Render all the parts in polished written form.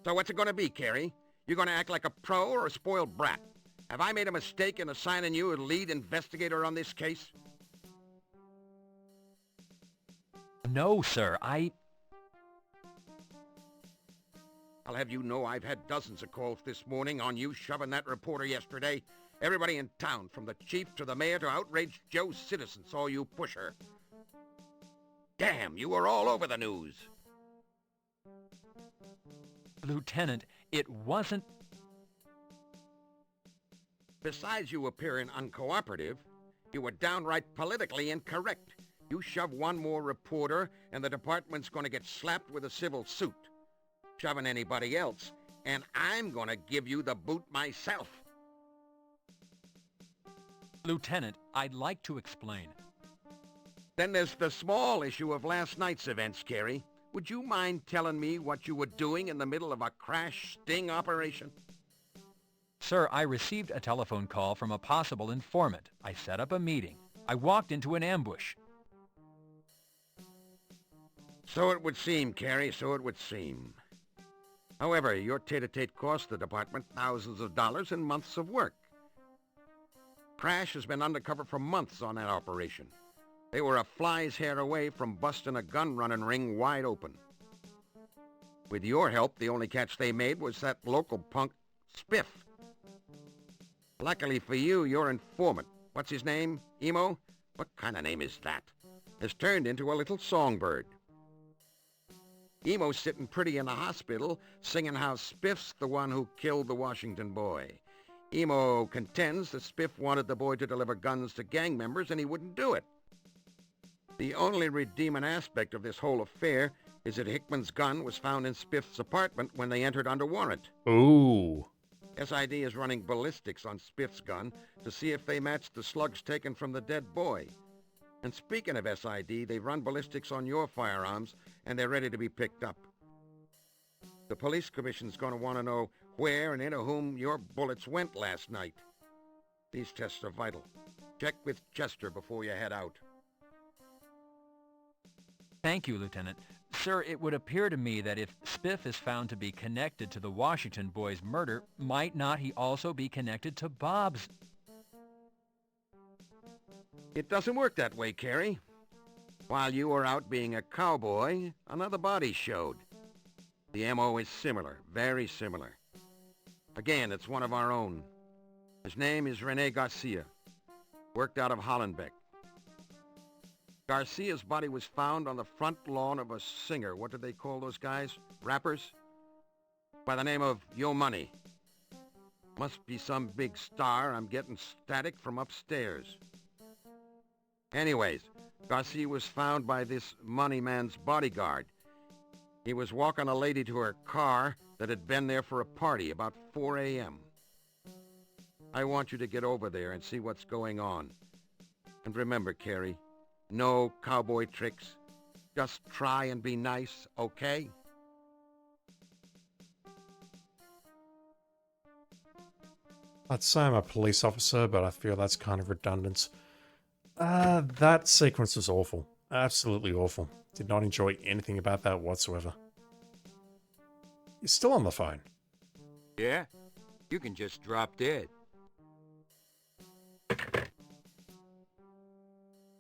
So what's it gonna be, Carey? You gonna act like a pro or a spoiled brat? Have I made a mistake in assigning you as lead investigator on this case? No, sir, I'll have you know I've had dozens of calls this morning on you shoving that reporter yesterday. Everybody in town, from the chief to the mayor to outraged Joe citizen, saw you push her. Damn, you were all over the news. Lieutenant, it wasn't... Besides you appearing uncooperative, you were downright politically incorrect. You shove one more reporter, and the department's gonna get slapped with a civil suit. Shoving anybody else, and I'm gonna give you the boot myself. Lieutenant, I'd like to explain. Then there's the small issue of last night's events, Carey. Would you mind telling me what you were doing in the middle of a crash sting operation? Sir, I received a telephone call from a possible informant. I set up a meeting. I walked into an ambush. So it would seem, Carey, so it would seem. However, your tete-a-tete cost the department thousands of dollars and months of work. Crash has been undercover for months on that operation. They were a fly's hair away from busting a gun-running ring wide open. With your help, the only catch they made was that local punk, Spiff. Luckily for you, your informant, what's his name, Emo? What kind of name is that? Has turned into a little songbird. Emo's sitting pretty in the hospital, singing how Spiff's the one who killed the Washington boy. Emo contends that Spiff wanted the boy to deliver guns to gang members, and he wouldn't do it. The only redeeming aspect of this whole affair is that Hickman's gun was found in Spiff's apartment when they entered under warrant. Ooh. SID is running ballistics on Spiff's gun to see if they match the slugs taken from the dead boy. And speaking of SID, they've run ballistics on your firearms, and they're ready to be picked up. The police commission's going to want to know where and into whom your bullets went last night. These tests are vital. Check with Chester before you head out. Thank you, Lieutenant. Sir, it would appear to me that if Spiff is found to be connected to the Washington boy's murder, might not he also be connected to Bob's? It doesn't work that way, Carey. While you were out being a cowboy, another body showed. The M.O. is similar, very similar. Again, it's one of our own. His name is Rene Garcia. Worked out of Hollenbeck. Garcia's body was found on the front lawn of a singer. What did they call those guys? Rappers? By the name of Yo Money. Must be some big star. I'm getting static from upstairs. Anyways, Garcia was found by this money man's bodyguard. He was walking a lady to her car that had been there for a party about 4 a.m. I want you to get over there and see what's going on. And remember, Carey, no cowboy tricks. Just try and be nice, okay? I'd say I'm a police officer, but I feel that's kind of redundant. That sequence was awful. Absolutely awful. Did not enjoy anything about that whatsoever. You're still on the phone. Yeah? You can just drop dead.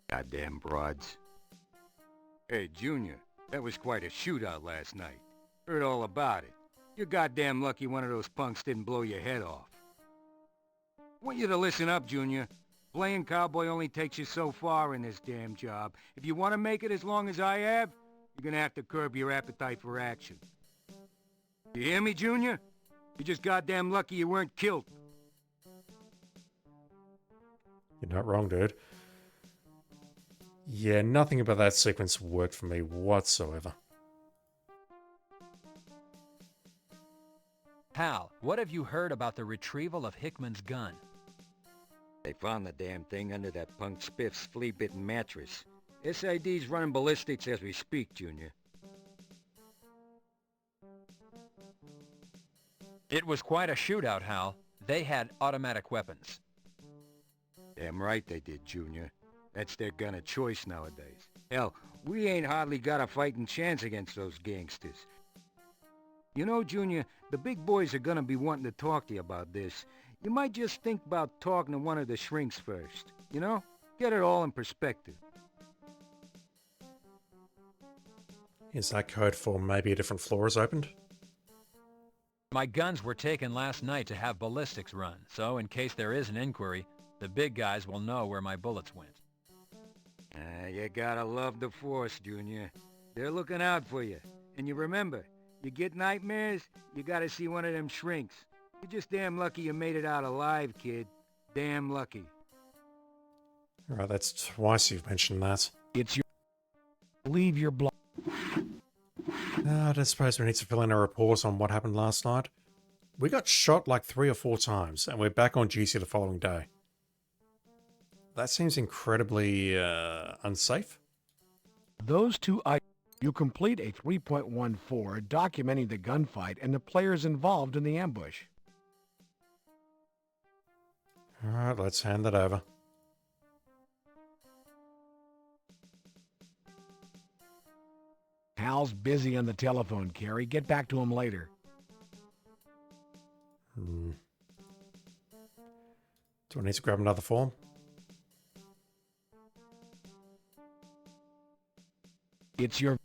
Goddamn broads. Hey, Junior, that was quite a shootout last night. Heard all about it. You're goddamn lucky one of those punks didn't blow your head off. Want you to listen up, Junior. Playing cowboy only takes you so far in this damn job. If you want to make it as long as I have, you're gonna have to curb your appetite for action. You hear me, Junior? You're just goddamn lucky you weren't killed. You're not wrong, dude. Yeah, nothing about that sequence worked for me whatsoever. Hal, what have you heard about the retrieval of Hickman's gun? They found the damn thing under that punk Spiff's flea-bitten mattress. SID's running ballistics as we speak, Junior. It was quite a shootout, Hal. They had automatic weapons. Damn right they did, Junior. That's their gun of choice nowadays. Hell, we ain't hardly got a fighting chance against those gangsters. You know, Junior, the big boys are gonna be wanting to talk to you about this. You might just think about talking to one of the shrinks first. You know? Get it all in perspective. Is that code for maybe a different floor is opened? My guns were taken last night to have ballistics run, so in case there is an inquiry, the big guys will know where my bullets went. You gotta love the Force, Junior. They're looking out for you. And you remember, you get nightmares, you gotta see one of them shrinks. You're just damn lucky you made it out alive, kid. Damn lucky. Alright, that's twice you've mentioned that. It's your... Leave your blood. I don't suppose we need to fill in a report on what happened last night. We got shot like 3 or 4 times, and we're back on duty the following day. That seems incredibly, unsafe. Those two items. You complete a 3.14 documenting the gunfight and the players involved in the ambush. Alright, let's hand that over. Hal's busy on the telephone, Carrie. Get back to him later. Do I need to grab another form? It's your...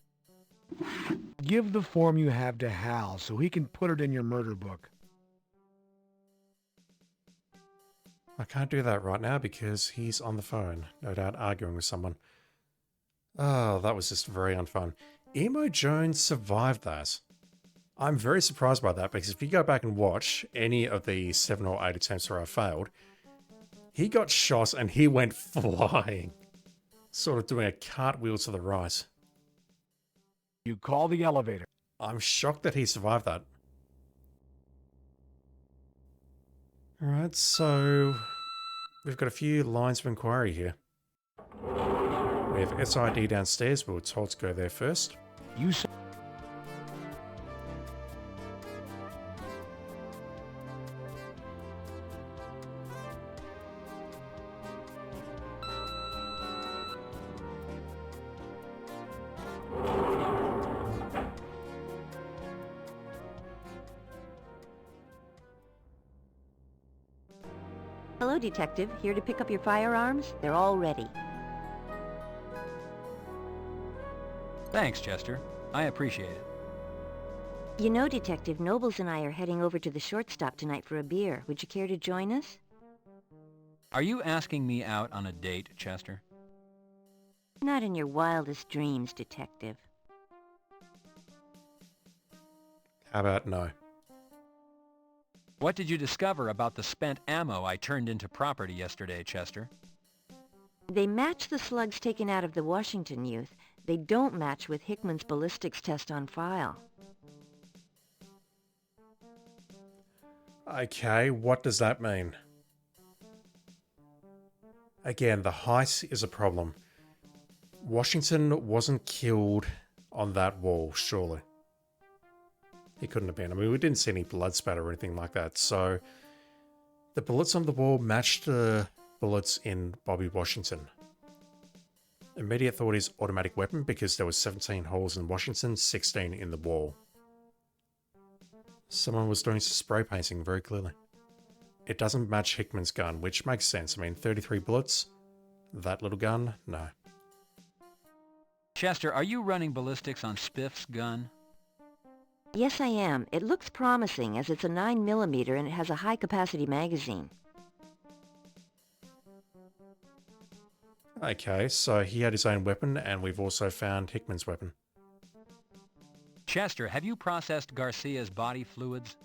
Give the form you have to Hal so he can put it in your murder book. I can't do that right now because he's on the phone, no doubt arguing with someone. Oh, that was just very unfun. Emo Jones survived that. I'm very surprised by that because if you go back and watch any of the 7 or 8 attempts where I failed, he got shot and he went flying. Sort of doing a cartwheel to the right. You call the elevator. I'm shocked that he survived that. Alright, so we've got a few lines of inquiry here. We have SID downstairs, we were told to go there first. You say... Hello, Detective. Here to pick up your firearms? They're all ready. Thanks, Chester. I appreciate it. You know, Detective, Nobles and I are heading over to the shortstop tonight for a beer. Would you care to join us? Are you asking me out on a date, Chester? Not in your wildest dreams, Detective. How about no? What did you discover about the spent ammo I turned into property yesterday, Chester? They match the slugs taken out of the Washington youth. They don't match with Hickman's ballistics test on file. Okay, what does that mean? Again, the height is a problem. Washington wasn't killed on that wall, surely. He couldn't have been. I mean, we didn't see any blood spatter or anything like that, so the bullets on the wall matched the bullets in Bobby Washington. Immediate thought is automatic weapon because there was 17 holes in Washington, 16 in the wall. Someone was doing some spray painting very clearly. It doesn't match Hickman's gun, which makes sense. I mean, 33 bullets, that little gun, no. Chester, are you running ballistics on Spiff's gun? Yes, I am. It looks promising as it's a 9mm and it has a high-capacity magazine. Okay, so he had his own weapon, and we've also found Hickman's weapon. Chester, have you processed Garcia's body fluids?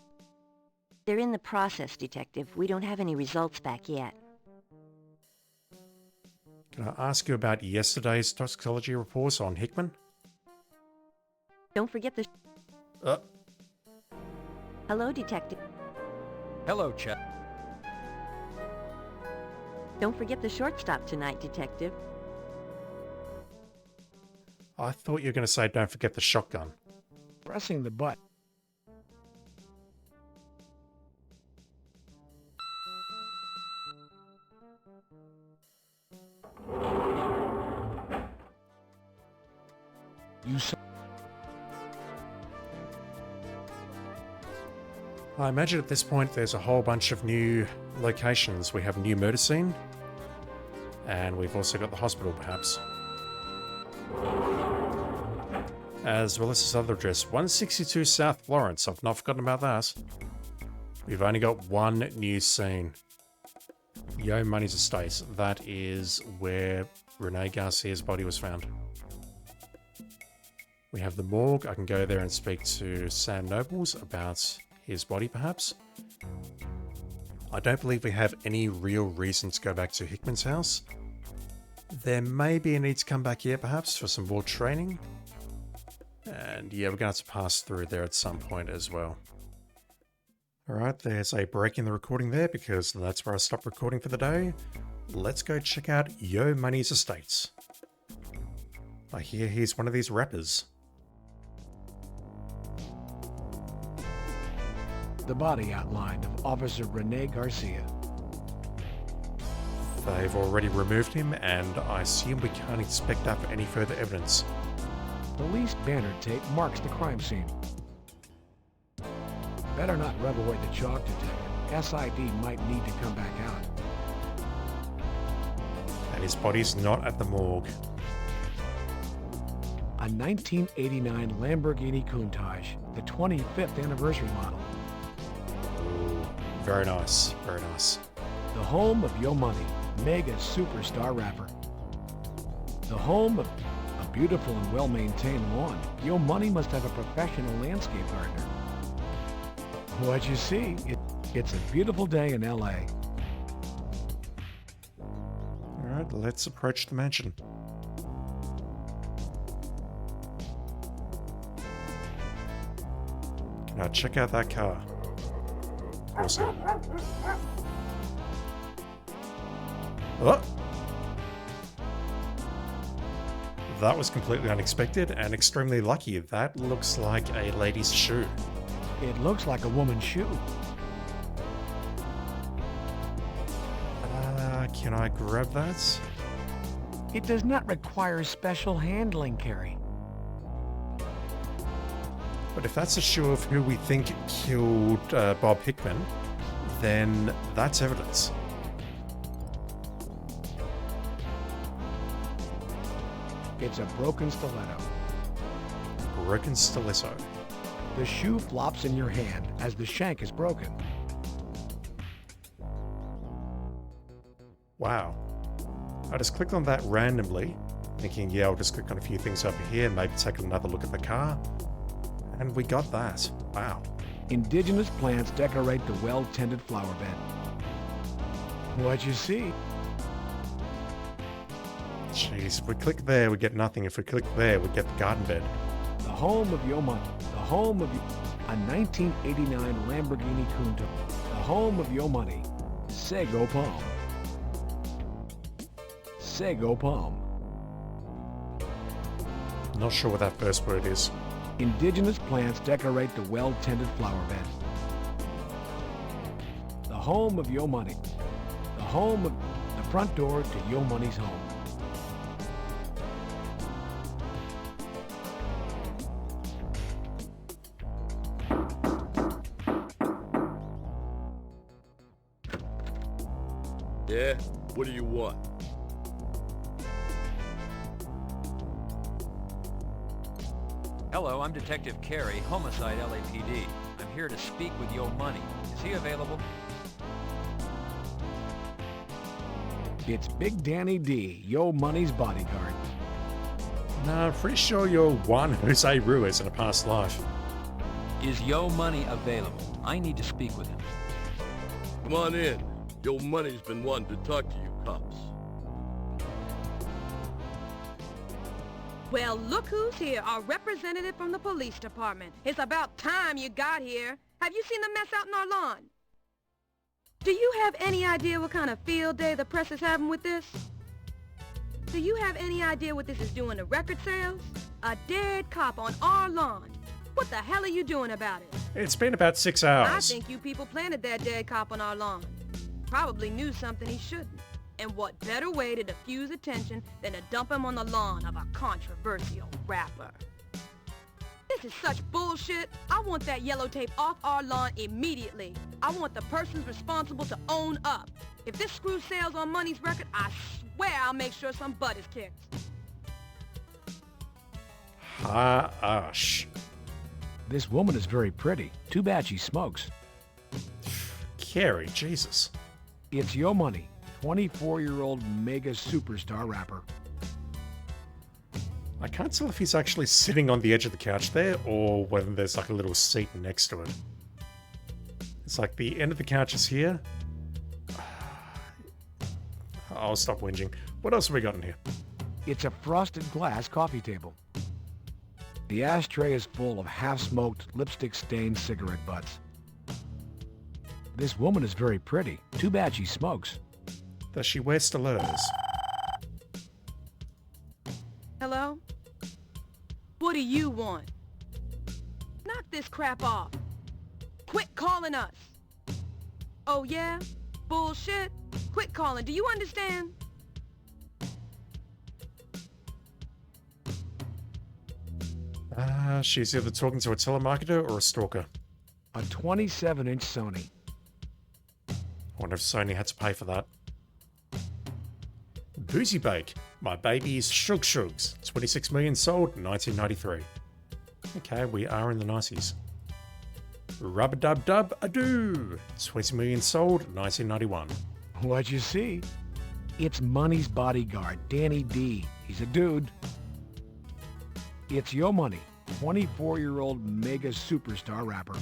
They're in the process, Detective. We don't have any results back yet. Can I ask you about yesterday's toxicology reports on Hickman? Don't forget the... Hello, Detective. Hello, Chester. Don't forget the shortstop tonight, Detective. I thought you were going to say don't forget the shotgun. Pressing the button. You say... I imagine at this point there's a whole bunch of new locations. We have a new murder scene, and we've also got the hospital, perhaps. As well as this other address, 162 South Florence. I've not forgotten about that. We've only got one new scene. Yo Money's estate. That is where Rene Garcia's body was found. We have the morgue. I can go there and speak to Sam Nobles about his body, perhaps. I don't believe we have any real reason to go back to Hickman's house. There may be a need to come back here, perhaps, for some more training. And yeah, we're going to have to pass through there at some point as well. Alright, there's a break in the recording there because that's where I stopped recording for the day. Let's go check out Yo Money's estates. I hear he's one of these rappers. The body outline of Officer Rene Garcia. They've already removed him, and I assume we can't expect that for any further evidence. Police banner tape marks the crime scene. Better not rub away the chalk detector. SID might need to come back out. And his body's not at the morgue. A 1989 Lamborghini Countach, the 25th anniversary model. Ooh, very nice, very nice. The home of Yo Money, mega superstar rapper. The home of a beautiful and well-maintained lawn. Yo Money must have a professional landscape gardener. What you see, it's a beautiful day in LA. Alright, let's approach the mansion. Now check out that car. Awesome. Oh! That was completely unexpected and extremely lucky. That looks like a lady's shoe. It looks like a woman's shoe. Can I grab that? It does not require special handling, Carrie. But if that's a shoe of who we think killed Bob Hickman, then that's evidence. It's a broken stiletto. Broken stiletto. The shoe flops in your hand as the shank is broken. Wow. I just clicked on that randomly, thinking, yeah, I'll just click on a few things over here, maybe take another look at the car. And we got that. Wow. Indigenous plants decorate the well-tended flower bed. What you see? Jeez, if we click there, we get nothing. If we click there, we get the garden bed. The home of Yo Money. The home of a 1989 Lamborghini Countach. The home of Yo Money. Sego Palm. Sego Palm. Not sure what that first word is. Indigenous plants decorate the well-tended flower bed. The home of Yo Money. The home of the front door to Yo Money's home. Yeah? What do you want? Hello, I'm Detective Carey, Homicide LAPD. I'm here to speak with Yo Money. Is he available? It's Big Danny D, Yo Money's bodyguard. No, I'm pretty sure you're one Jose Ruiz in a past life. Is Yo Money available? I need to speak with him. Come on in. Yo Money's been wanting to talk to you cops. Well, look who's here, our representative from the police department. It's about time you got here. Have you seen the mess out in our lawn? Do you have any idea what kind of field day the press is having with this? Do you have any idea what this is doing to record sales? A dead cop on our lawn. What the hell are you doing about it? It's been about 6 hours. I think you people planted that dead cop on our lawn. Probably knew something he shouldn't. And what better way to diffuse attention than to dump him on the lawn of a controversial rapper? This is such bullshit. I want that yellow tape off our lawn immediately. I want the persons responsible to own up. If this screw sails on Money's record, I swear I'll make sure some butt is kicked. Hush. This woman is very pretty. Too bad she smokes. Carrie, Jesus. It's Yo Money, 24-year-old mega superstar rapper. I can't tell if he's actually sitting on the edge of the couch there or whether there's like a little seat next to it. It's like the end of the couch is here. I'll stop whinging. What else have we got in here? It's a frosted glass coffee table. The ashtray is full of half-smoked, lipstick-stained cigarette butts. This woman is very pretty. Too bad she smokes. Does she wear stilettos? Hello? What do you want? Knock this crap off. Quit calling us. Oh yeah? Bullshit? Quit calling. Do you understand? She's either talking to a telemarketer or a stalker. A 27-inch Sony. I wonder if Sony had to pay for that. Boozy Bake. My baby's Shug Shugs. 26 million sold, 1993. Okay, we are in the 90s. Rub-a-dub-dub-a-doo. 20 million sold, 1991. What you see? It's Money's bodyguard, Danny D. He's a dude. It's Yo Money, 24-year-old mega superstar rapper.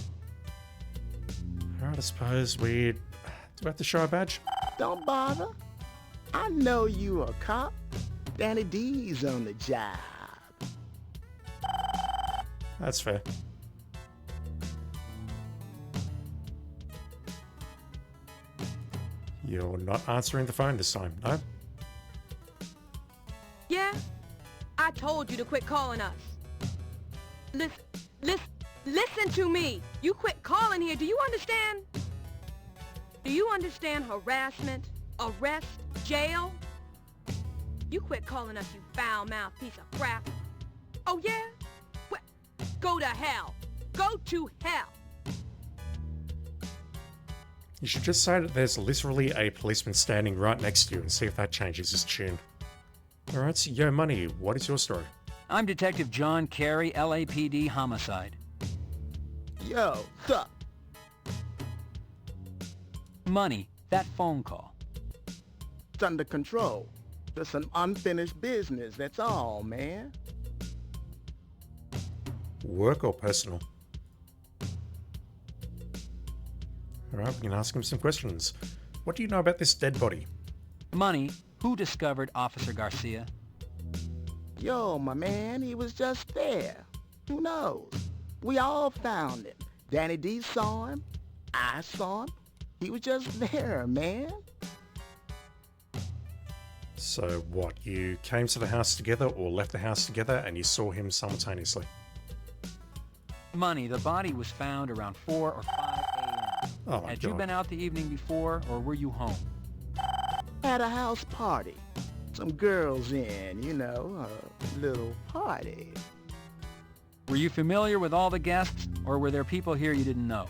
Alright, I suppose we... Do we have to show our badge? Don't bother. I know you a cop. Danny D's on the job. That's fair. You're not answering the phone this time, no? Yeah? I told you to quit calling us. Listen to me. You quit calling here. Do you understand? Do you understand harassment, arrest, jail? You quit calling us, you foul-mouthed piece of crap. Oh yeah? Well, go to hell. Go to hell. You should just say that there's literally a policeman standing right next to you and see if that changes his tune. Alright, so Yo Money, what is your story? I'm Detective John Carey, LAPD homicide. Yo, sup? Money, that phone call. It's under control. Just some unfinished business, that's all, man. Work or personal? Alright, we can ask him some questions. What do you know about this dead body? Money, who discovered Officer Garcia? Yo, my man, he was just there. Who knows? We all found him. Danny D saw him. I saw him. He was just there, man. So what, you came to the house together or left the house together and you saw him simultaneously? Money, the body was found around 4 or 5 a.m. Oh my Had God. you been out the evening before, or were you home? At a house party. Some girls in, you know, a little party. Were you familiar with all the guests, or were there people here you didn't know?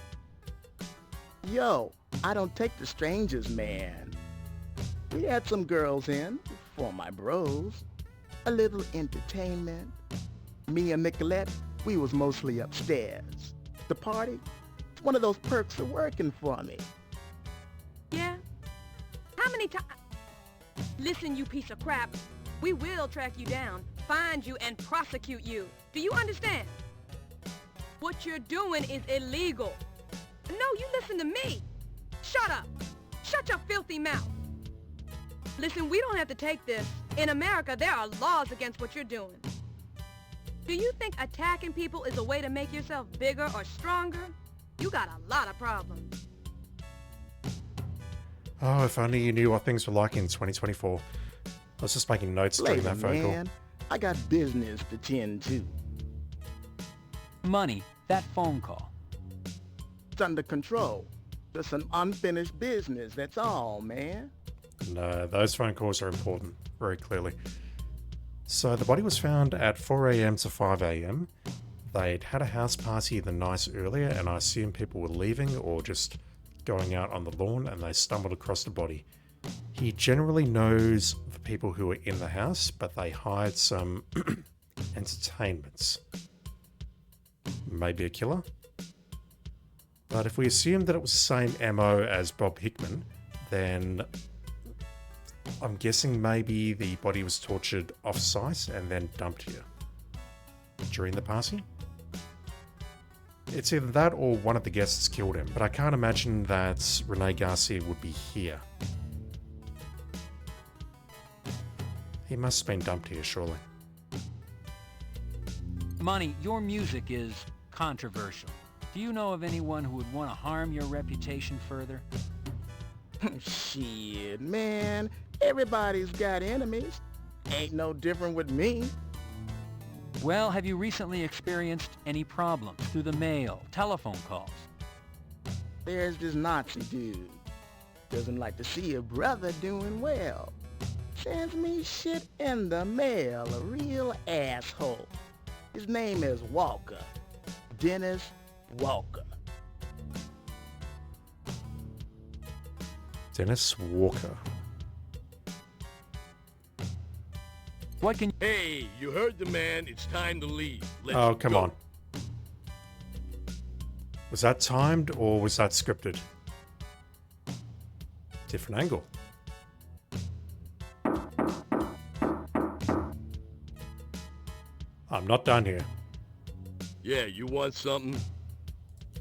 Yo, I don't take the strangers, man. We had some girls in for my bros. A little entertainment. Me and Nicolette, we was mostly upstairs. The party, it's one of those perks of working for me. Yeah? How many times? Listen, you piece of crap. We will track you down, find you, and prosecute you. Do you understand? What you're doing is illegal. No, you listen to me. Shut up. Shut your filthy mouth. Listen, we don't have to take this. In America, there are laws against what you're doing. Do you think attacking people is a way to make yourself bigger or stronger? You got a lot of problems. Oh, if only you knew what things were like in 2024. I was just making notes during Later, that phone call. man. I got business to tend to. Money, that phone call. It's under control. Just some unfinished business, that's all, man. No, those phone calls are important, very clearly. So the body was found at 4 a.m. to 5 a.m. they'd had a house party the night earlier, and I assume people were leaving or just going out on the lawn, and they stumbled across the body. He generally knows the people who were in the house, but they hired some entertainments. Maybe a killer? But if we assume that it was the same MO as Bob Hickman, then I'm guessing maybe the body was tortured off-site and then dumped here during the party. It's either that or one of the guests killed him, but I can't imagine that Rene Garcia would be here. He must have been dumped here, surely. Money, your music is controversial. Do you know of anyone who would want to harm your reputation further? Shit, man. Everybody's got enemies. Ain't no different with me. Well, have you recently experienced any problems through the mail, telephone calls? There's this Nazi dude. Doesn't like to see a brother doing well. Sends me shit in the mail, a real asshole. His name is Walker. Dennis Walker. Dennis Walker. What can... Hey, you heard the man. It's time to leave. Let's Oh, come go. on. Was that timed or was that scripted? Different angle. I'm not done here. Yeah, you want something?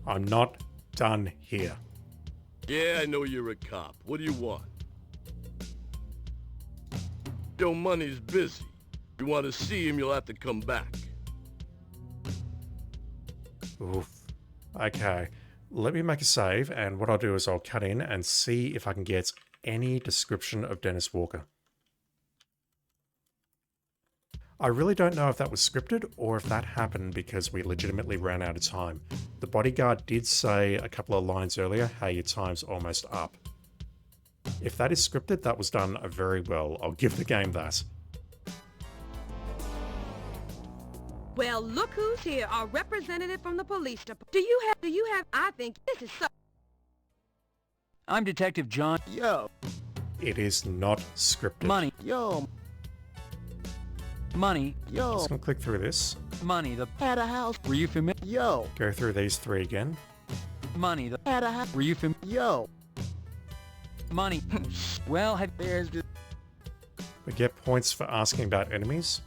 I'm not done here. Yeah, I know you're a cop. What do you want? Yo, Money's busy. You want to see him, you'll have to come back. Oof. Okay. Let me make a save, and what I'll do is I'll cut in and see if I can get any description of Dennis Walker. I really don't know if that was scripted or if that happened because we legitimately ran out of time. The bodyguard did say a couple of lines earlier, hey, your time's almost up. If that is scripted, that was done very well. I'll give the game that. Well, look who's here, our representative from the police department. I think this is so... I'm Detective John... Yo, It is not scripted. Money, yo, money, I'm yo, just gonna click through this, money, the... at a house. Were you familiar? Yo, go through these three again. Money, the... at a house. Were you familiar? Yo, Money. Well, have... there's this... We get points for asking about enemies.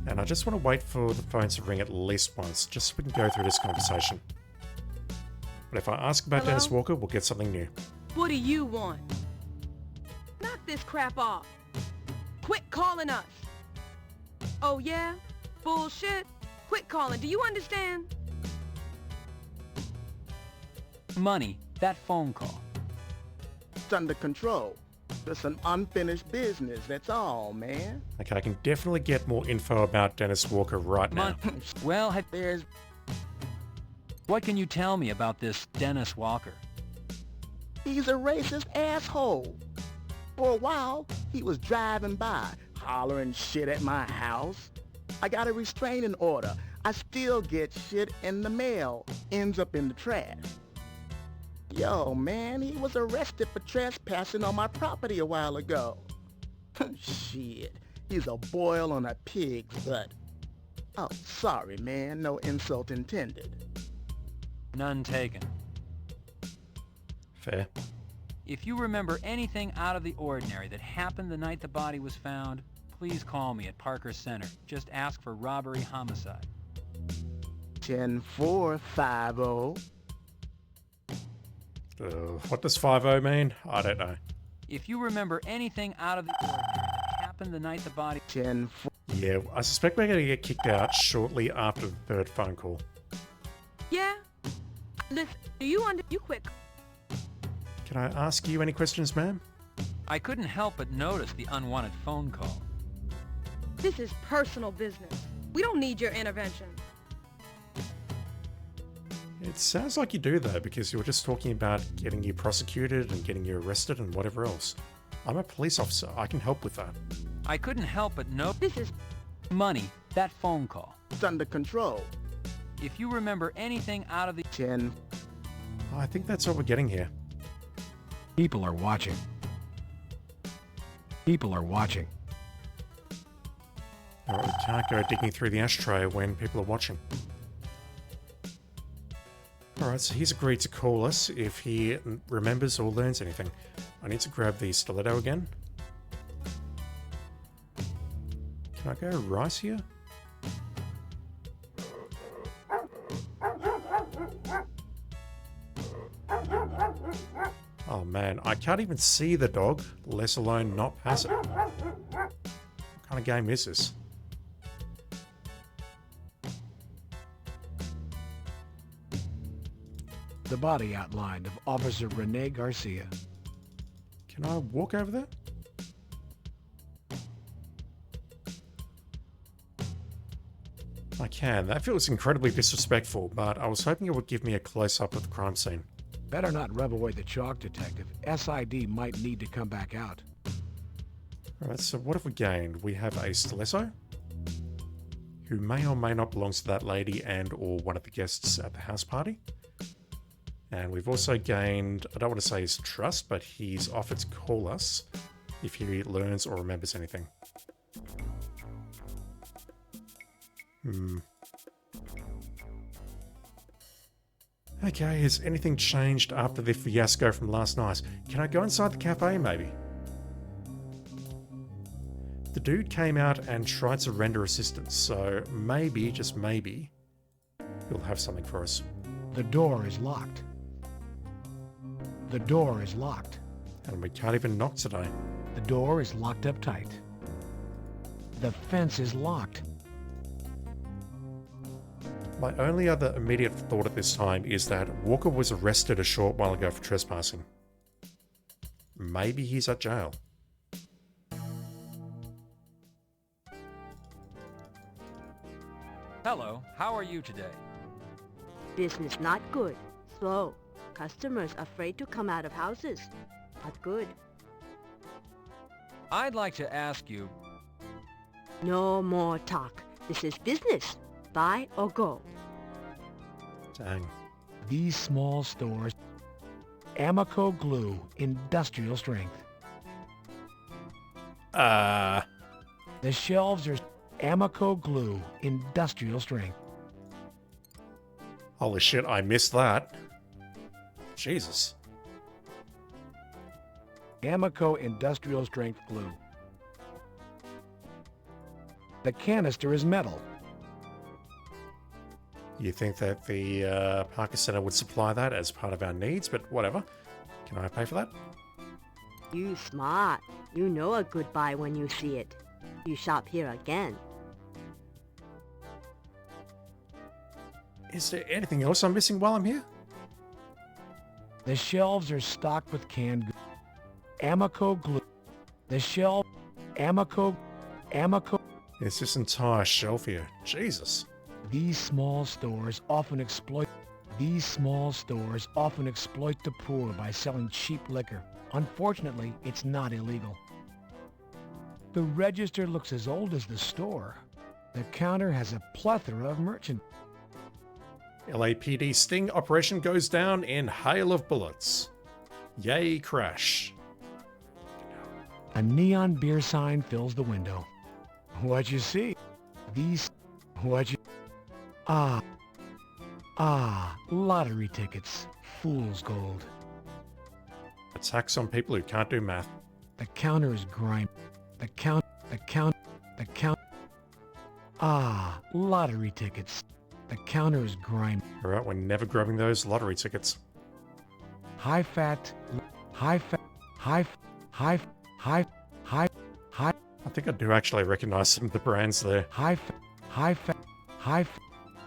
And I just want to wait for the phone to ring at least once, just so we can go through this conversation. But if I ask about Hello? Dennis Walker, we'll get something new. What do you want? Knock this crap off. Quit calling us. Oh yeah? Bullshit? Quit calling. Do you understand? Money, that phone call. It's under control. Just an unfinished business, that's all, man. Okay, I can definitely get more info about Dennis Walker right now. Money. Well, have... There's... What can you tell me about this Dennis Walker? He's a racist asshole. For a while, he was driving by, hollering shit at my house. I got a restraining order. I still get shit in the mail. Ends up in the trash. Yo, man, he was arrested for trespassing on my property a while ago. Shit, he's a boil on a pig's butt. Oh, sorry, man, no insult intended. None taken. Fair. If you remember anything out of the ordinary that happened the night the body was found, please call me at Parker Center. Just ask for robbery homicide. 10450. What does 5-0 mean? I don't know. If you remember anything out of the ordinary that happened the night the body... 10 Yeah, I suspect we're going to get kicked out shortly after the third phone call. Yeah? Listen, you quit. Can I ask you any questions, ma'am? I couldn't help but notice the unwanted phone call. This is personal business. We don't need your intervention. It sounds like you do, though, because you were just talking about getting you prosecuted and getting you arrested and whatever else. I'm a police officer. I can help with that. I couldn't help but note... This is... Money, that phone call. It's under control. if you remember anything out of the... Chin. I think that's what we're getting here. People are watching. People are watching. Alright, we can't go digging through the ashtray when people are watching. Alright, so he's agreed to call us if he remembers or learns anything. I need to grab the stiletto again. Can I go right here? Oh man, I can't even see the dog, let alone not pass it. What kind of game is this? The body outline of Officer Rene Garcia. Can I walk over there? I can. That feels incredibly disrespectful, but I was hoping it would give me a close-up of the crime scene. Better not rub away the chalk, Detective. SID might need to come back out. Alright, so what have we gained? We have a stiletto, who may or may not belong to that lady and or one of the guests at the house party. And we've also gained, I don't want to say his trust, but he's offered to call us if he learns or remembers anything. Okay, has anything changed after the fiasco from last night? Can I go inside the cafe, maybe? The dude came out and tried to render assistance, so maybe, just maybe, he'll have something for us. The door is locked. The door is locked. And we can't even knock today. The door is locked up tight. The fence is locked. My only other immediate thought at this time is that Walker was arrested a short while ago for trespassing. Maybe he's at jail. Hello, how are you today? Business not good. Slow. Customers afraid to come out of houses. Not good. I'd like to ask you... No more talk. This is business. Buy or go. Dang. These small stores... Amico glue, industrial strength. The shelves are Amico glue, industrial strength. Holy shit, I missed that. Jesus. Amico industrial strength glue. The canister is metal. You think that the Parker Center would supply that as part of our needs, but whatever. Can I pay for that? You smart. You know a good buy when you see it. You shop here again. Is there anything else I'm missing while I'm here? The shelves are stocked with canned goods. Amico glue. The shelf... Amico... It's this entire shelf here. Jesus. These small stores often exploit the poor by selling cheap liquor. Unfortunately, it's not illegal. The register looks as old as the store. The counter has a plethora of merchandise. LAPD sting operation goes down in hail of bullets. Yay, crash. A neon beer sign fills the window. What you see? Lottery tickets. Fool's gold. A tax on people who can't do math. The counter is grimy. Lottery tickets. The counter is grimy. Alright, we're never grabbing those lottery tickets. I think I do actually recognize some of the brands there.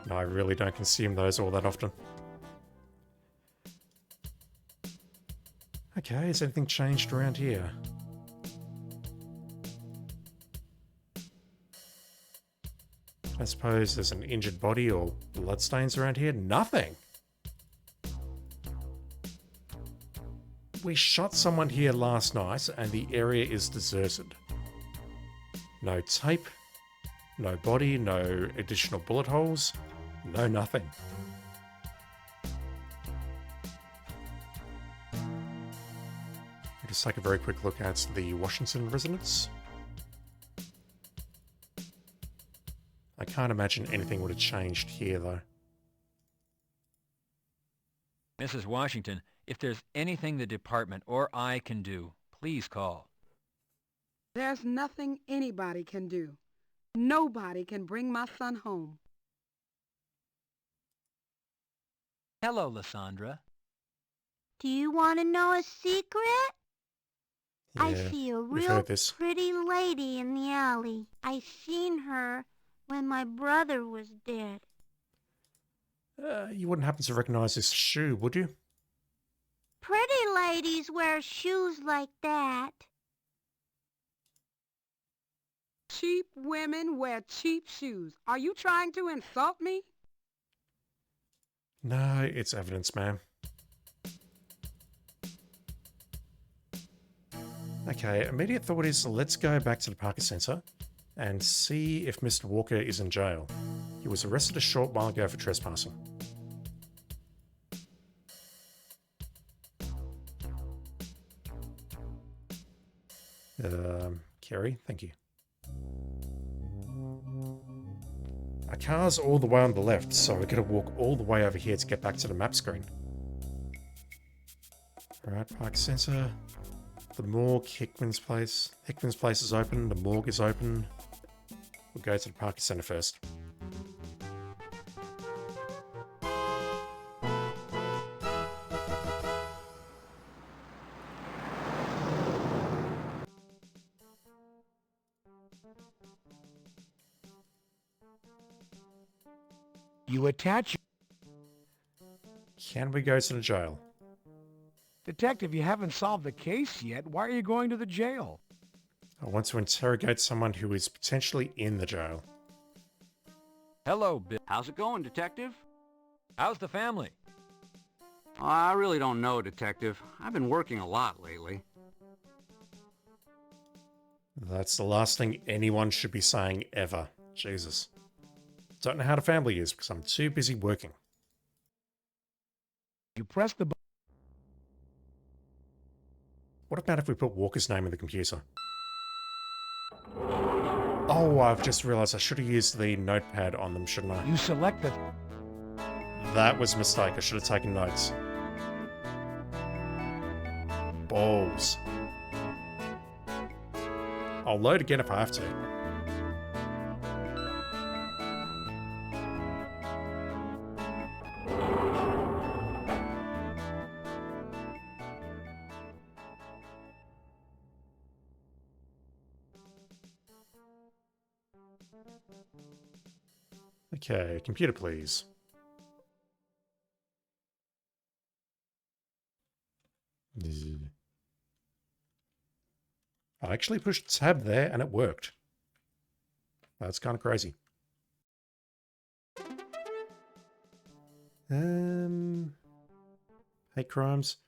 No, I really don't consume those all that often. Okay, has anything changed around here? I suppose there's an injured body or bloodstains around here. Nothing! We shot someone here last night and the area is deserted. No tape, no body, no additional bullet holes. No, nothing. I'll just take a very quick look at the Washington residence. I can't imagine anything would have changed here, though. Mrs. Washington, if there's anything the department or I can do, please call. There's nothing anybody can do. Nobody can bring my son home. Hello, Lysandra. Do you want to know a secret? I Yeah, see a we've real heard this. pretty lady in the alley. I seen her when my brother was dead. You wouldn't happen to recognize this shoe, would you? Pretty ladies wear shoes like that. Cheap women wear cheap shoes. Are you trying to insult me? No, it's evidence, ma'am. Okay, immediate thought is let's go back to the Parker Center and see if Mr. Walker is in jail. He was arrested a short while ago for trespassing. Kerry, thank you. Our car's all the way on the left, so we're gonna walk all the way over here to get back to the map screen. Alright, Park Center. The morgue, Hickman's place. Hickman's place is open, the morgue is open. We'll go to the Parker Center first. You attach... Can we go to the jail? Detective, you haven't solved the case yet. Why are you going to the jail? I want to interrogate someone who is potentially in the jail. Hello, Bill. How's it going, Detective? How's the family? I really don't know, Detective. I've been working a lot lately. That's the last thing anyone should be saying ever. Jesus. Don't know how the family is because I'm too busy working. You press the button. What about if we put Walker's name in the computer? Oh, I've just realized I should have used the notepad on them, shouldn't I? You select the... That was a mistake. I should have taken notes. Balls. I'll load again if I have to. Okay, computer please. I actually pushed tab there and it worked. That's kind of crazy. Hate crimes.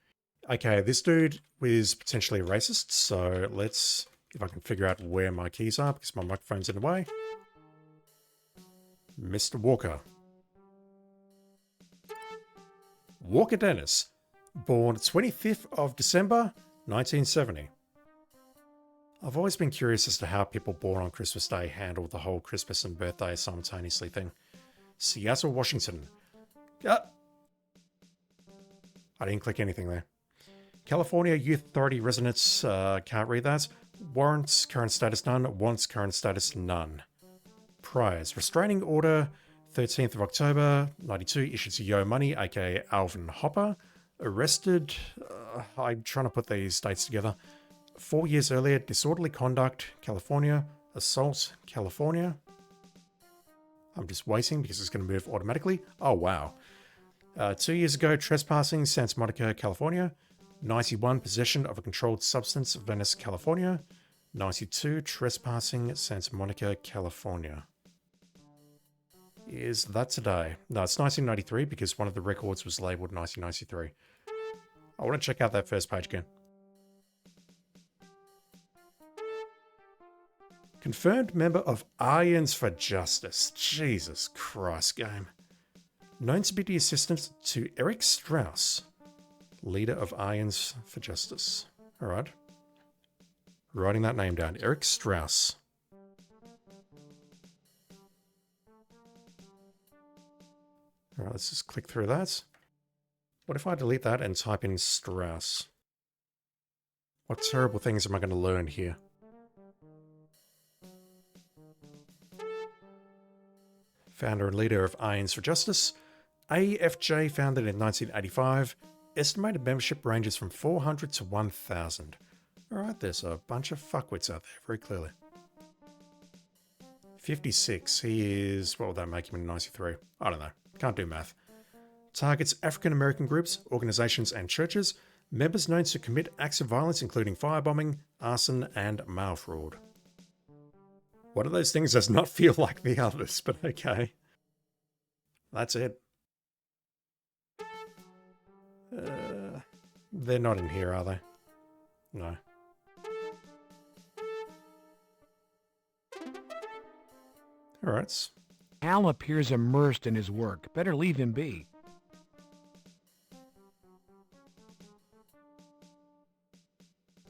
Okay, this dude is potentially a racist, so let's, if I can figure out where my keys are because my microphone's in the way. Mr. Walker. Walker Dennis, born 25th of December, 1970. I've always been curious as to how people born on Christmas Day handle the whole Christmas and birthday simultaneously thing. Seattle, Washington. I didn't click anything there. California Youth Authority residents, can't read that. Warrants, current status none. Wants, current status none. Priors, restraining order, 13th of October, 92, issued to Yo Money, aka Alvin Hopper. Arrested, I'm trying to put these dates together. 4 years earlier, disorderly conduct, California. Assault, California. I'm just waiting because it's going to move automatically. Oh, wow. 2 years ago, trespassing, Santa Monica, California. 91, possession of a controlled substance, Venice, California. 92, trespassing, Santa Monica, California. Is that today? No, it's 1993 because one of the records was labeled 1993. I want to check out that first page again. Confirmed member of Irons for Justice. Jesus Christ, game. Known to be the assistant to Eric Strauss, leader of Irons for Justice. Alright. Writing that name down. Eric Strauss. Alright, let's just click through that. What if I delete that and type in Strauss? What terrible things am I going to learn here? Founder and leader of Irons for Justice. AFJ founded in 1985. Estimated membership ranges from 400 to 1,000. Alright, there's a bunch of fuckwits out there, very clearly. 56. He is... what would that make him in 93? I don't know. Can't do math. Targets African American groups, organizations, and churches. Members known to commit acts of violence including firebombing, arson, and mail fraud. One of those things does not feel like the others, but okay. That's it. They're not in here, are they? No. Alright. Al appears immersed in his work. Better leave him be.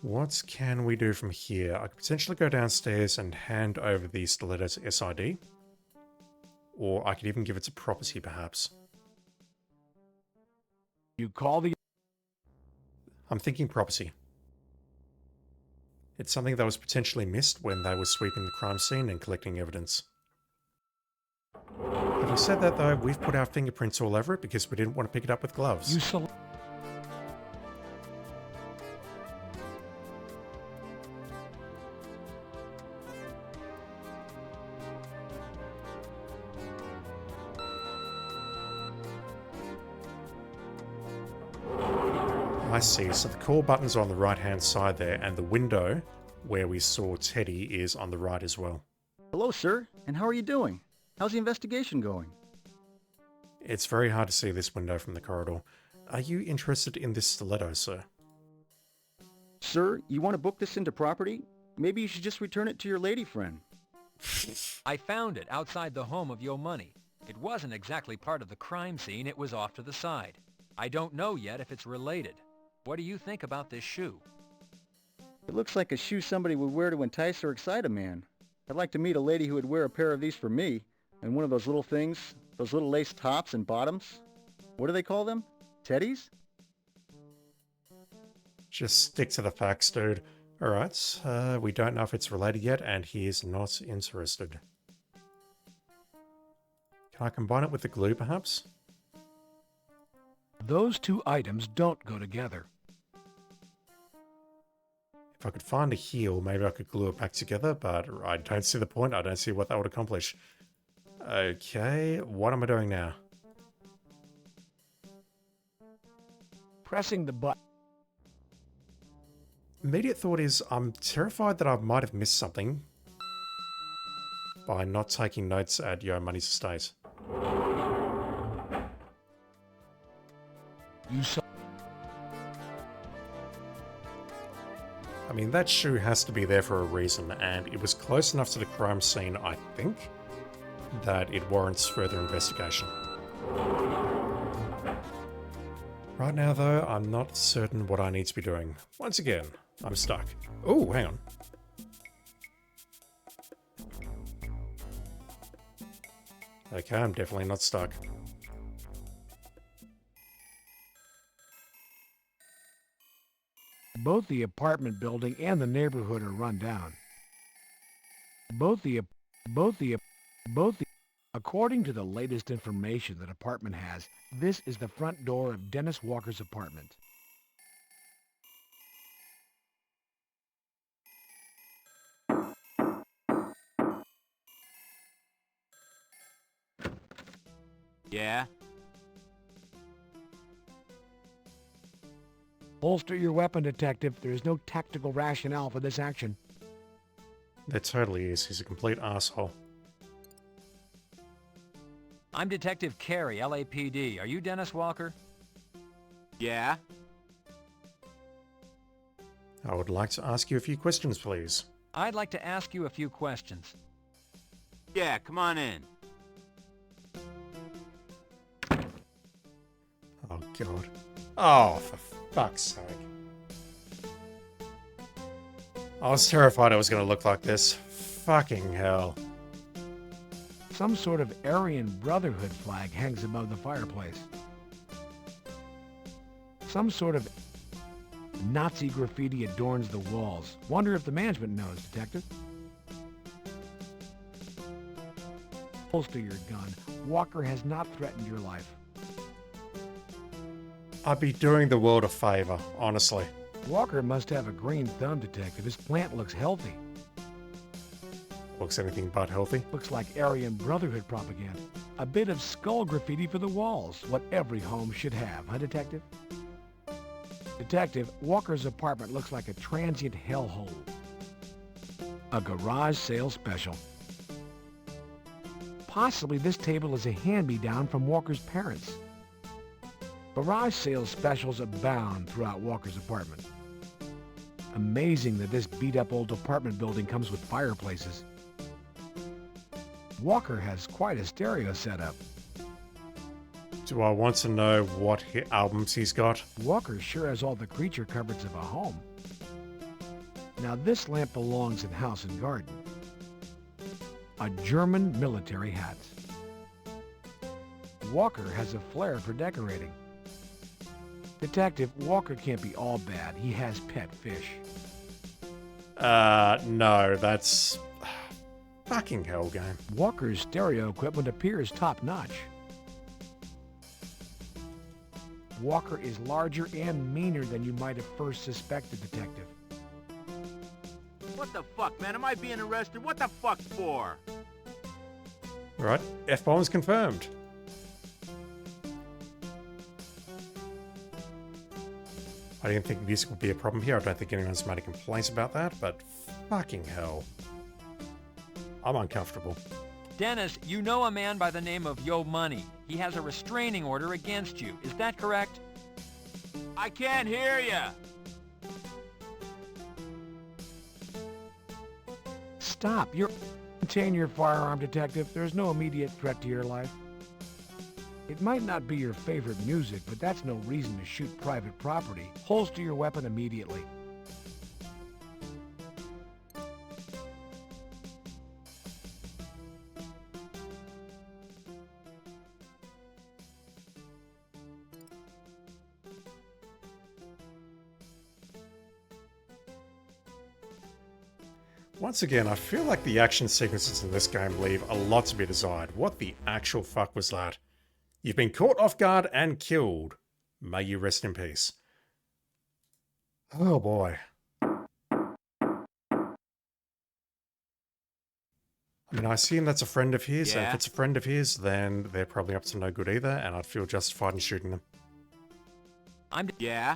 What can we do from here? I could potentially go downstairs and hand over the stiletto to SID. Or I could even give it to property, perhaps. You call the... I'm thinking property. It's something that was potentially missed when they were sweeping the crime scene and collecting evidence. Having said that though, we've put our fingerprints all over it because we didn't want to pick it up with gloves. I see, so the call buttons are on the right hand side there, and the window where we saw Teddy is on the right as well. Hello, sir, and how are you doing? How's the investigation going? It's very hard to see this window from the corridor. Are you interested in this stiletto, sir? Sir, you want to book this into property? Maybe you should just return it to your lady friend. I found it outside the home of Yo Money. It wasn't exactly part of the crime scene, it was off to the side. I don't know yet if it's related. What do you think about this shoe? It looks like a shoe somebody would wear to entice or excite a man. I'd like to meet a lady who would wear a pair of these for me, and one of those little things, those little lace tops and bottoms. What do they call them? Teddies? Just stick to the facts, dude. Alright, we don't know if it's related yet, and he is not interested. Can I combine it with the glue, perhaps? Those two items don't go together. If I could find a heel, maybe I could glue it back together, but I don't see the point. I don't see what that would accomplish. Okay, what am I doing now? Pressing the button. Immediate thought is, I'm terrified that I might have missed something by not taking notes at Yo Money's estate. You saw... I mean, that shoe has to be there for a reason, and it was close enough to the crime scene, I think, that it warrants further investigation. Right now, though, I'm not certain what I need to be doing. Once again, I'm stuck. Oh, hang on. Okay, I'm definitely not stuck. Both the apartment building and the neighborhood are run down. According to the latest information the department has, this is the front door of Dennis Walker's apartment. Yeah? Holster your weapon, detective. There is no tactical rationale for this action. There totally is. He's a complete asshole. I'm Detective Carey, LAPD. Are you Dennis Walker? Yeah? I would like to ask you a few questions, please. I'd like to ask you a few questions. Yeah, come on in. Oh, God. Oh, for fuck's sake. I was terrified it was going to look like this. Fucking hell. Some sort of Aryan Brotherhood flag hangs above the fireplace. Some sort of Nazi graffiti adorns the walls. Wonder if the management knows, Detective. Holster your gun. Walker has not threatened your life. I'd be doing the world a favor, honestly. Walker must have a green thumb, Detective. His plant looks healthy. Looks anything but healthy. Looks like Aryan Brotherhood propaganda. A bit of skull graffiti for the walls. What every home should have, huh, Detective? Detective, Walker's apartment looks like a transient hellhole. A garage sale special. Possibly this table is a hand-me-down from Walker's parents. Garage sale specials abound throughout Walker's apartment. Amazing that this beat-up old apartment building comes with fireplaces. Walker has quite a stereo setup. Do I want to know what albums he's got? Walker sure has all the creature cupboards of a home. Now this lamp belongs in House and Garden. A German military hat. Walker has a flair for decorating. Detective, Walker can't be all bad. He has pet fish. No, that's... fucking hell game. Walker's stereo equipment appears top-notch. Walker is larger and meaner than you might have first suspected, Detective. What the fuck, man? Am I being arrested? What the fuck for? Right, F-bombs confirmed. I didn't think music would be a problem here. I don't think anyone's made a complaint about that, but fucking hell. I'm uncomfortable. Dennis, you know a man by the name of Yo Money. He has a restraining order against you. Is that correct? I can't hear ya! Stop. Contain your firearm, Detective. There's no immediate threat to your life. It might not be your favorite music, but that's no reason to shoot private property. Holster your weapon immediately. Once again, I feel like the action sequences in this game leave a lot to be desired. What the actual fuck was that? You've been caught off guard and killed. May you rest in peace. Oh boy. I mean, I assume that's a friend of his, and if it's a friend of his, then they're probably up to no good either, and I'd feel justified in shooting them. Yeah?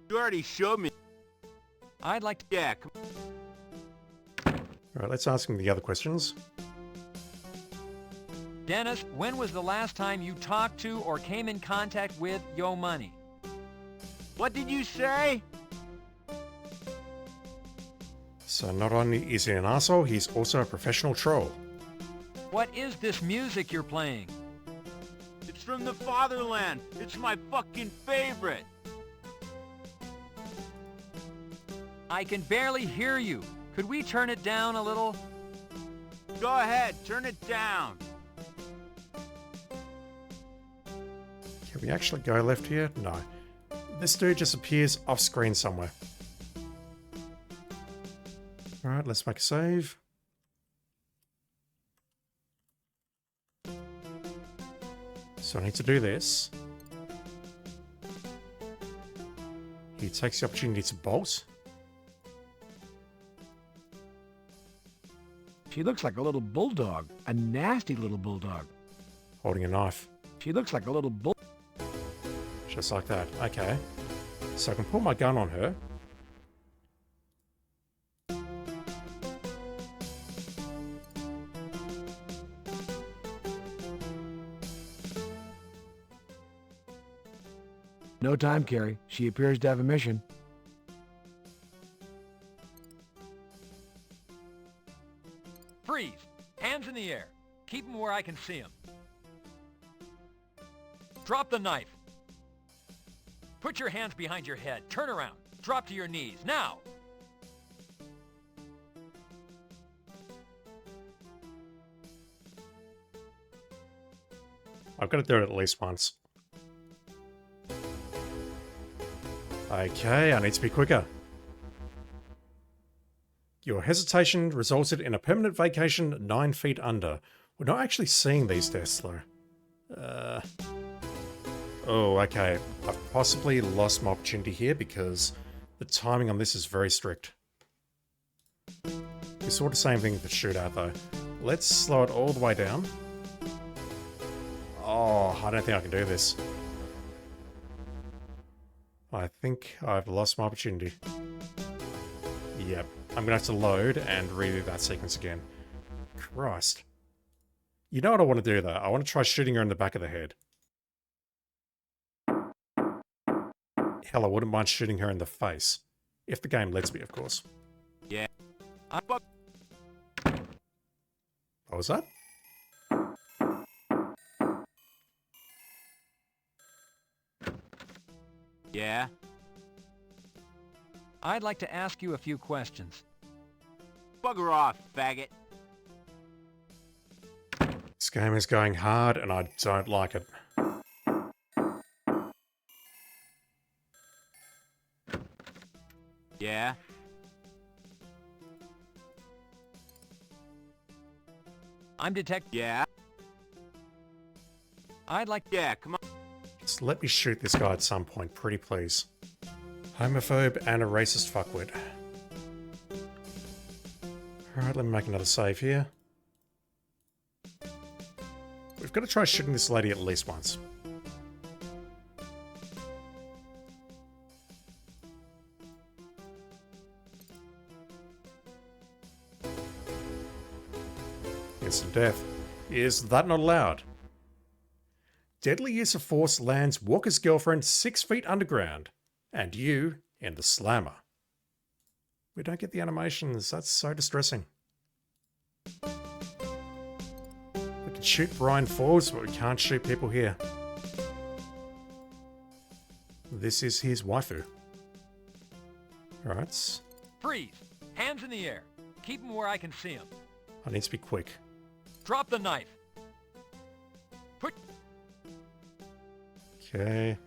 You already showed me. I'd like to... Yeah, Alright, let's ask him the other questions. Dennis, when was the last time you talked to or came in contact with Yo Money? What did you say? So not only is he an asshole, he's also a professional troll. What is this music you're playing? It's from the fatherland. It's my fucking favorite. I can barely hear you. Could we turn it down a little? Go ahead, turn it down. Can we actually go left here? No. This dude just appears off screen somewhere. Alright, let's make a save. So I need to do this. He takes the opportunity to bolt. She looks like a little bulldog. A nasty little bulldog. Holding a knife. She looks like a little bull... Just like that. Okay. So I can pull my gun on her. No time, Carrie. She appears to have a mission. Freeze! Hands in the air. Keep them where I can see them. Drop the knife. Put your hands behind your head. Turn around. Drop to your knees. Now! I've got to do it at least once. Okay, I need to be quicker. Your hesitation resulted in a permanent vacation 9 feet under. We're not actually seeing these tests, though. Oh, okay. I've possibly lost my opportunity here because the timing on this is very strict. It's sort of same thing with the shootout, though. Let's slow it all the way down. Oh, I don't think I can do this. I think I've lost my opportunity. Yep. I'm going to have to load and redo that sequence again. Christ. You know what I want to do, though? I want to try shooting her in the back of the head. Hell, I wouldn't mind shooting her in the face. If the game lets me, of course. Yeah. What was that? Yeah? I'd like to ask you a few questions. Bugger off, faggot. This game is going hard and I don't like it. Yeah? I'm Detective. Yeah? I'd like... Yeah, come on. Just let me shoot this guy at some point, pretty please. Homophobe and a racist fuckwit. Alright, let me make another save here. We've got to try shooting this lady at least once. Instant death. Is that not allowed? Deadly use of force lands Walker's girlfriend 6 feet underground. And you in the slammer. We don't get the animations. That's so distressing. We can shoot Brian Forbes, but we can't shoot people here. This is his waifu. Alright. Freeze! Hands in the air. Keep them where I can see them. I need to be quick. Drop the knife. Put... Okay.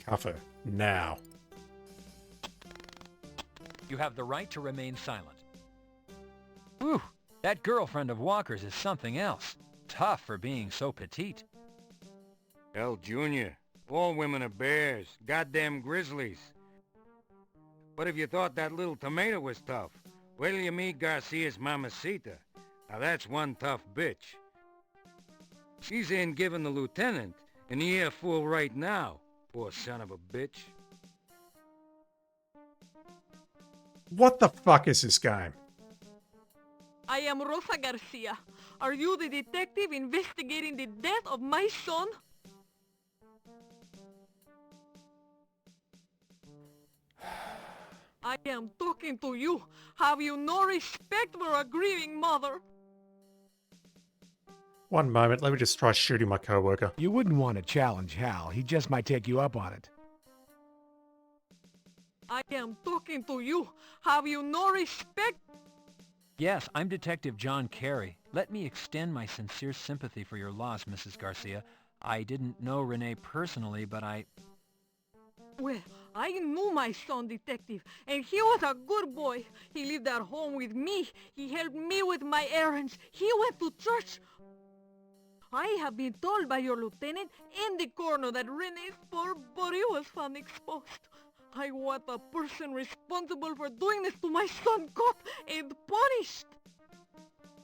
Cuff her. Now. You have the right to remain silent. Whew, that girlfriend of Walker's is something else. Tough for being so petite. Hell, Junior, all women are bears, goddamn grizzlies. But if you thought that little tomato was tough, wait till you meet Garcia's mamacita. Now that's one tough bitch. She's in giving the lieutenant an earful right now, poor son of a bitch. What the fuck is this game? I am Rosa Garcia. Are you the detective investigating the death of my son? I am talking to you. Have you no respect for a grieving mother? One moment, let me just try shooting my coworker. You wouldn't want to challenge Hal. He just might take you up on it. I am talking to you. Have you no respect? Yes, I'm Detective John Carey. Let me extend my sincere sympathy for your loss, Mrs. Garcia. I didn't know Renee personally, but I... Well, I knew my son, Detective, and he was a good boy. He lived at home with me. He helped me with my errands. He went to church. I have been told by your lieutenant and the coroner that Renee's poor body was found exposed. I want the person responsible for doing this to my son caught and punished.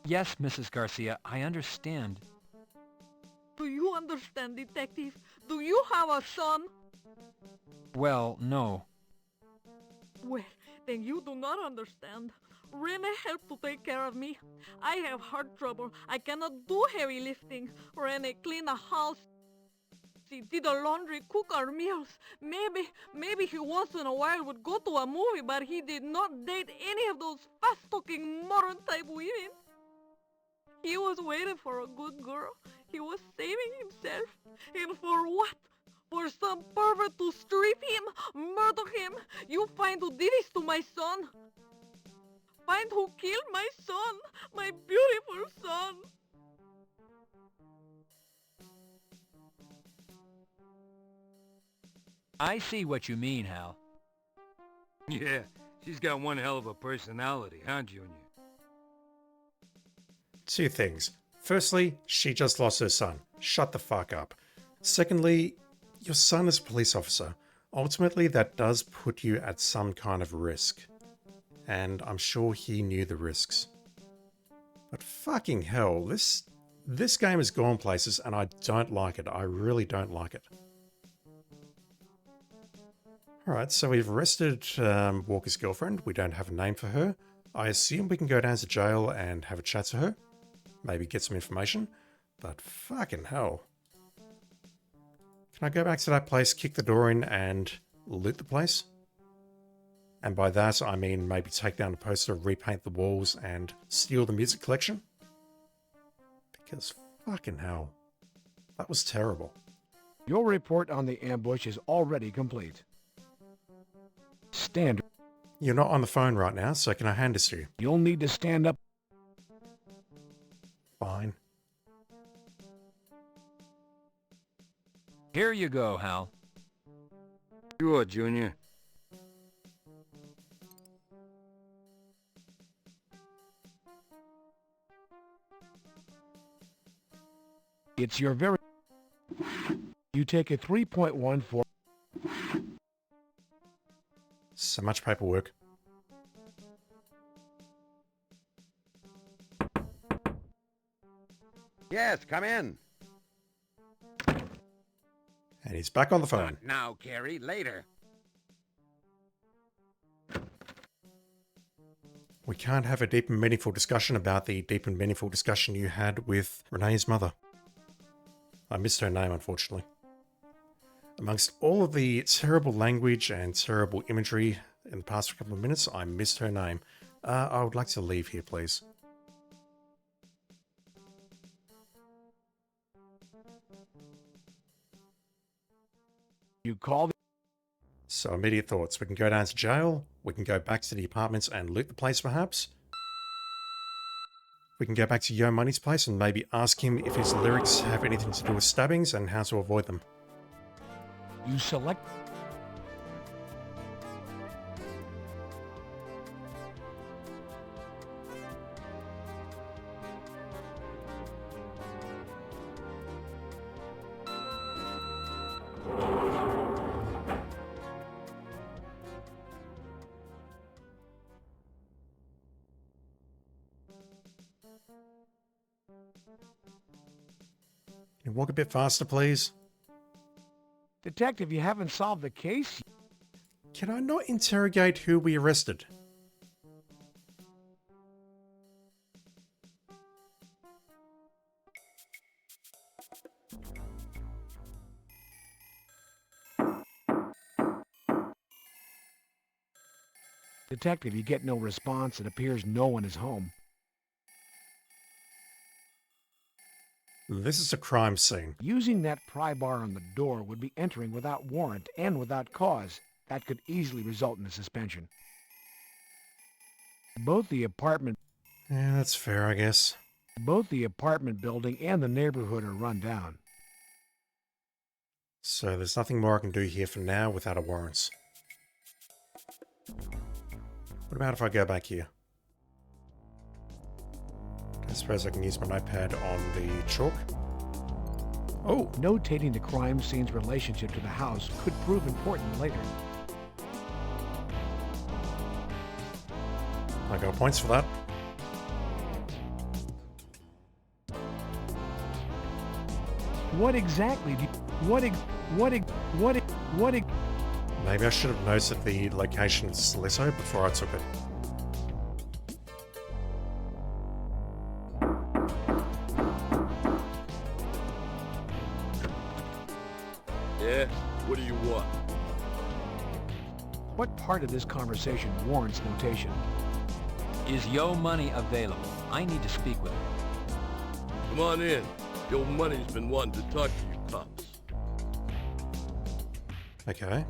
Yes, Mrs. Garcia, I understand. Do you understand, Detective? Do you have a son? Well, no. Well, then you do not understand. Rene helped to take care of me. I have heart trouble. I cannot do heavy lifting. Rene cleaned the house. He did the laundry, cook our meals. Maybe he once in a while would go to a movie, but he did not date any of those fast-talking modern-type women. He was waiting for a good girl. He was saving himself. And for what? for some pervert to strip him, murder him. You find who did this to my son. Find who killed my son, my beautiful son. I see what you mean, Hal. Yeah, she's got one hell of a personality, huh, Junior? Two things. Firstly, she just lost her son. Shut the fuck up. Secondly, your son is a police officer. Ultimately, that does put you at some kind of risk. And I'm sure he knew the risks. But fucking hell, this game has gone places and I don't like it. I really don't like it. Alright, so we've arrested Walker's girlfriend. We don't have a name for her. I assume we can go down to jail and have a chat to her. Maybe get some information. But fucking hell. Can I go back to that place, kick the door in, and loot the place? And by that, I mean maybe take down a poster, repaint the walls, and steal the music collection? Because fucking hell. That was terrible. Your report on the ambush is already complete. Standard. You're not on the phone right now, so can I hand this to you? You'll need to stand up. Fine. Here you go, Hal. Sure, Junior. It's your very... You take a 3.14... So much paperwork. Yes, come in. And he's back on the phone. Not now, Carrie, later. We can't have a deep and meaningful discussion about the deep and meaningful discussion you had with Renee's mother. I missed her name, unfortunately. Amongst all of the terrible language and terrible imagery in the past couple of minutes, I missed her name. I would like to leave here, please. You call the... So, immediate thoughts. We can go down to jail. We can go back to the apartments and loot the place, perhaps. We can go back to Yo Money's place and maybe ask him if his lyrics have anything to do with stabbings and how to avoid them. You select... Can you walk a bit faster, please? Detective, you haven't solved the case. Can I not interrogate who we arrested? Detective, you get no response. It appears no one is home. This is a crime scene. Using that pry bar on the door would be entering without warrant and without cause. That could easily result in a suspension. Both the apartment... Yeah, that's fair, I guess. Both the apartment building and the neighborhood are run down. So there's nothing more I can do here for now without a warrant. What about if I go back here? I suppose I can use my notepad on the chalk. Oh! Notating the crime scene's relationship to the house could prove important later. I got points for that. What exactly do you... Maybe I should have noted the location of Stiletto before I took it. Yeah? What do you want? What part of this conversation warrants notation? Is Yo Money available? I need to speak with him. Come on in. Yo Money's been wanting to talk to you, cops. Okay.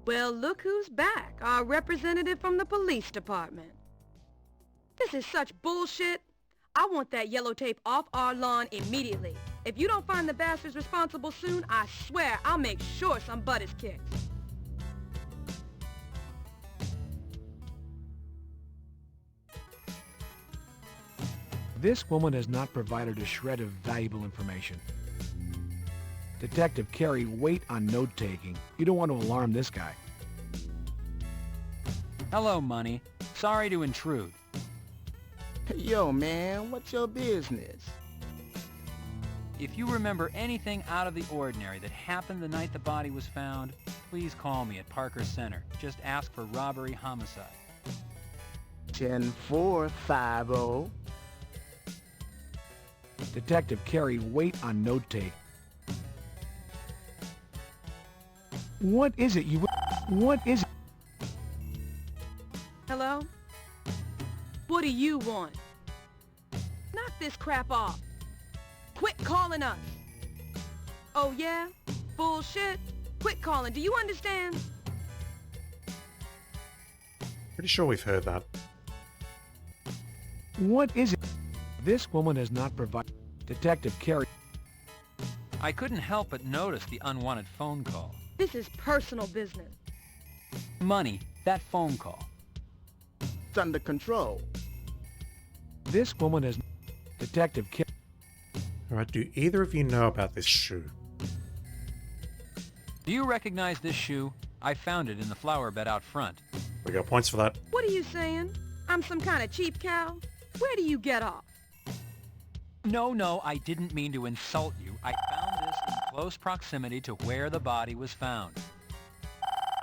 Well, look who's back. Our representative from the police department. This is such bullshit. I want that yellow tape off our lawn immediately. If you don't find the bastards responsible soon, I swear I'll make sure some butt is kicked. This woman has not provided a shred of valuable information. Detective Carey, wait on note-taking. You don't want to alarm this guy. Hello, Money. Sorry to intrude. Yo, man, what's your business? If you remember anything out of the ordinary that happened the night the body was found, please call me at Parker Center. Just ask for robbery homicide. 10450. Detective Carey, wait on note-taking. What is it you... What is it? Hello? What do you want? Knock this crap off. Quit calling us. Oh yeah? Bullshit? Quit calling. Do you understand? Pretty sure we've heard that. What is it? This woman has not provided... Detective Carey... I couldn't help but notice the unwanted phone call. This is personal business. Money, that phone call. It's under control. This woman has... Detective Carey... Alright, do either of you know about this shoe? Do you recognize this shoe? I found it in the flower bed out front. We got points for that. What are you saying? I'm some kind of cheap cow? Where do you get off? No, I didn't mean to insult you. I found this in close proximity to where the body was found.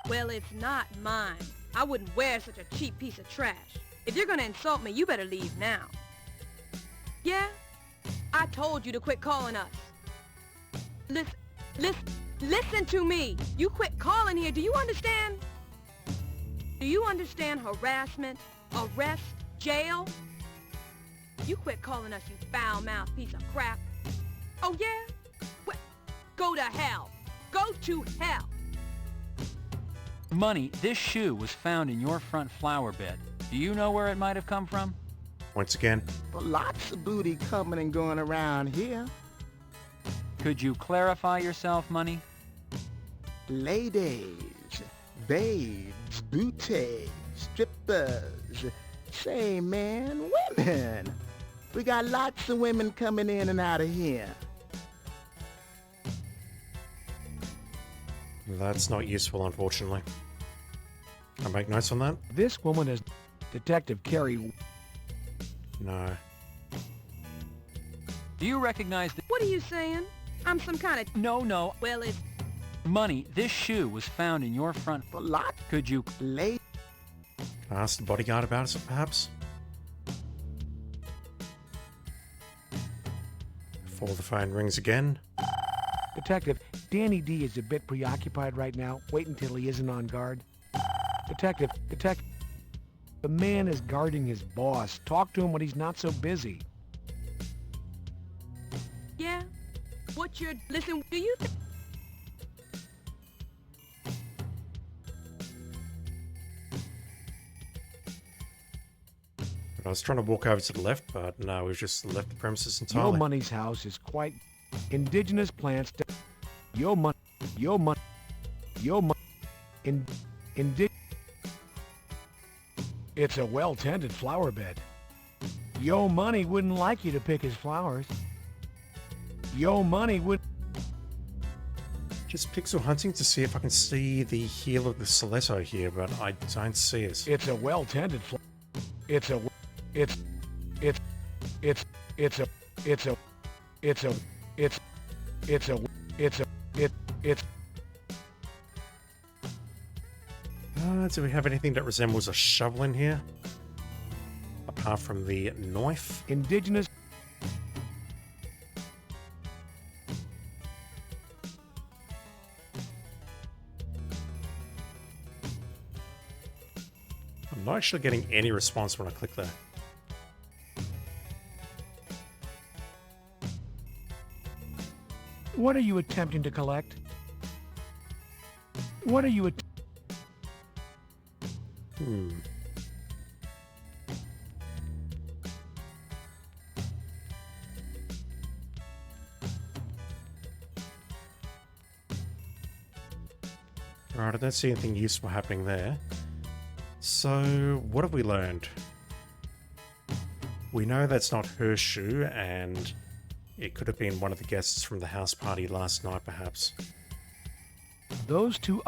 Well, it's not mine. I wouldn't wear such a cheap piece of trash. If you're gonna insult me, you better leave now. Yeah? I told you to quit calling us. Listen to me. You quit calling here. Do you understand? Do you understand harassment, arrest, jail? You quit calling us, you foul-mouthed piece of crap. Oh, yeah? Well, go to hell. Go to hell. Money, this shoe was found in your front flower bed. Do you know where it might have come from? Once again. Well, lots of booty coming and going around here. Could you clarify yourself, Money? Ladies, babes, booties, strippers. Say, man, women. We got lots of women coming in and out of here. That's not useful, unfortunately. Can I make notes on that? This woman is... Detective Carey... No. Do you recognize the... What are you saying? I'm some kind of... No. Well, it's... Money, this shoe was found in your front... A lot. Could you... Can I ask the bodyguard about it, perhaps? Before the phone rings again. Detective, Danny D is a bit preoccupied right now. Wait until he isn't on guard. Detective, the man is guarding his boss. Talk to him when he's not so busy. Yeah? What you're... Listen, do you... I was trying to walk over to the left, but no, we've just left the premises entirely. Yo Money's house is quite... Indigenous plants... Yo Money... It's a well-tended flower bed. Yo Money wouldn't like you to pick his flowers. Yo Money would... Just pixel hunting to see if I can see the heel of the stiletto here, but I don't see it. It's a well-tended flower. Do we have anything that resembles a shovel in here? Apart from the knife? Indigenous... I'm not actually getting any response when I click there. What are you attempting to collect? What are you Alright, I don't see anything useful happening there. So, what have we learned? We know that's not her shoe, and it could have been one of the guests from the house party last night, perhaps. Those two